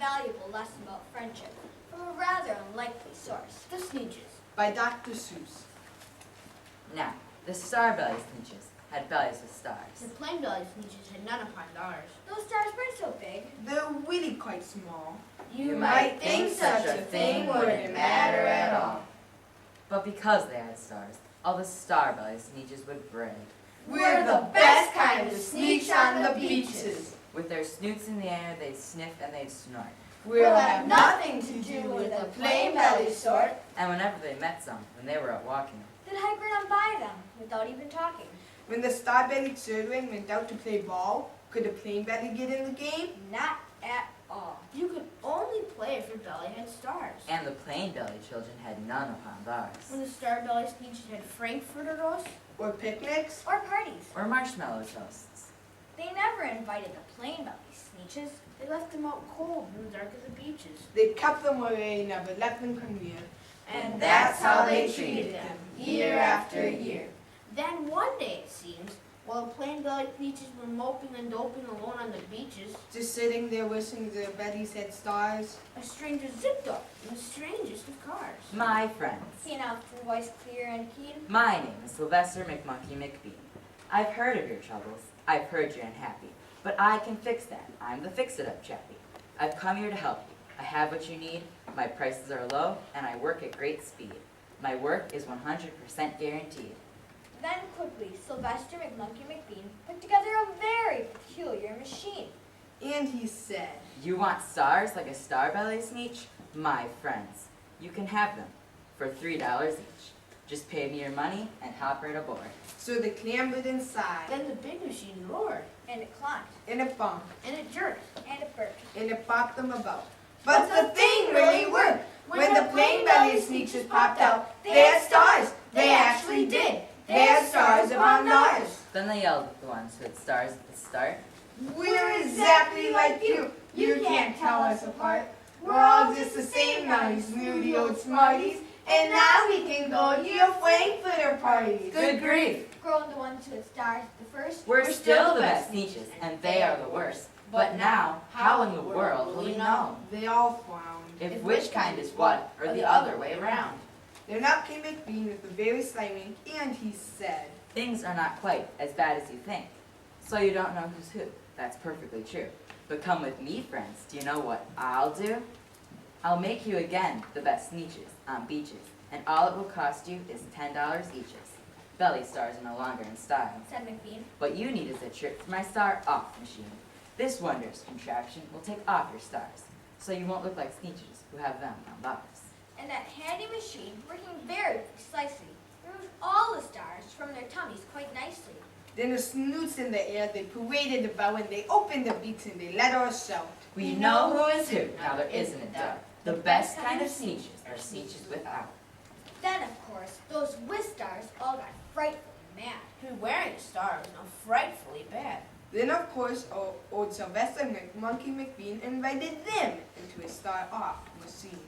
valuable lesson about friendship from a rather unlikely source. The Sneeches. By Dr. Seuss. Now, the star-belly Sneeches had bellies with The stars. plain belly Sneeches had none upon theirs. Those stars weren't so big. They're really quite small. You might think such a thing wouldn't matter at all. But because they had stars, all the star-belly Sneeches would brag. We're the best kind of sneaks on the beaches. With their snoots in the air, they'd sniff and they'd snort. We'll have nothing to do with the plain belly sort. And whenever they met some, when they were out walking, They'd hike right on by them without even talking. When the star-bellied children went out to play ball, could the plain belly get in the game? Not at all. You could only play if your belly had stars. and the plain-belly children had none upon theirs. When the star belly Sneeches had Frankfurter roast, Or picnics? Or parties. Or marshmallow toasts. They never invited the plain belly Sneeches. they left them out cold in the dark of the beaches. They kept them away, never let them come near. And that's how they treated them, year after year. Then one day, it seems, while the plain belly Sneeches were moping and doping alone on the beaches, Just sitting there wishing their bellies had stars. a stranger zipped up in the strangest of cars. My friends, He announced with voice clear and keen. my name is Sylvester McMonkey McBean. I've heard of your troubles. I've heard you're unhappy. But I can fix that. I'm the fix-it-up chappie. I've come here to help you. I have what you need. My prices are low, and I work at great speed. My work is 100% guaranteed. Then quickly, Sylvester McMonkey McBean put together a very peculiar machine. And he said, You want stars like a star-belly Sneech? My friends, you can have them for $3 each. Just pay me your money and hop right aboard. so they clambered inside. Then the big machine roared, And it climbed. And it bumped. and it jerked. And it burped. And it bopped them about. But the thing really worked. When the plain belly Sneeches popped out, they had stars. They actually did. They had stars upon ours. Then they yelled at the ones who had stars at the start. We're exactly like you. You can't tell us apart. We're all just the same now, you snooty old smarties. And now we can go to your Frankfurter parties. Good grief! Groaned the ones who had stars at the first. We're still the best Sneeches, and they are the worst. But now, how in the world will we know They all frowned. if which kind is what, or the other way around? Then up came McBean with a very sly wink, and he said, Things are not quite as bad as you think. So you don't know who's who. That's perfectly true. But come with me, friends. Do you know what I'll do? I'll make you again the best Sneeches on beaches, and all it will cost you is $10 each. Belly stars are no longer in style. Said McBean. What you need is a trip for my star-off machine. This wondrous contraption will take off your stars, so you won't look like Sneeches who have them on theirs. And that handy machine, working very precisely, removed all the stars from their tummies quite nicely. Then the snoots in the air, they paraded about, and they opened the beats, and they let us shout. We know who is who, now there isn't a doubt. The best kind of Sneeches are Sneeches without. Then, of course, those with stars all got frightfully mad. To be wearing a star was now frightfully bad. Then, of course, old Sylvester McMonkey McBean invited them into his star-off machine.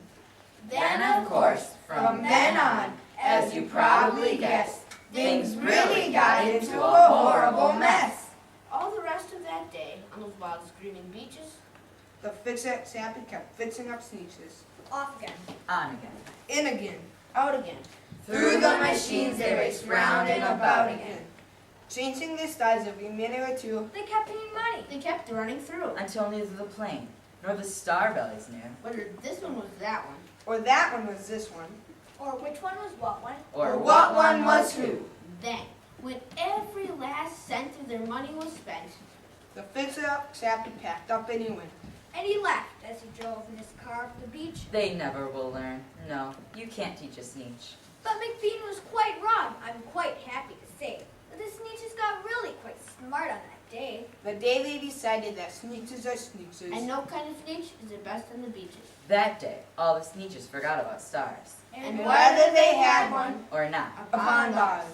Then, of course, From then on, as you probably guessed, things really got into a horrible mess. All the rest of that day, on those wild screaming beaches, The fix-it chappie kept fixing up Sneeches. Off again. On again. In again. out again. Through the machines they raced round and about again. Changing their stars every minute or two. They kept paying money. They kept running through. Until neither the plane nor the star-bellies knew, Whether this one was that one. Or that one was this one. Or which one was what one. or what one was who. Then, when every last cent of their money was spent, The fix-it-up chappie packed up and he went. And he laughed as he drove in his car up the beach. They never will learn. No, you can't teach a Sneech. But McBean was quite wrong, I'm quite happy to say. But the Sneeches got really quite smart on that day. The day they decided that Sneeches are Sneeches. and no kind of sneech is the best on the beaches. That day, all the Sneeches forgot about stars. And whether they had one Or not. upon ours.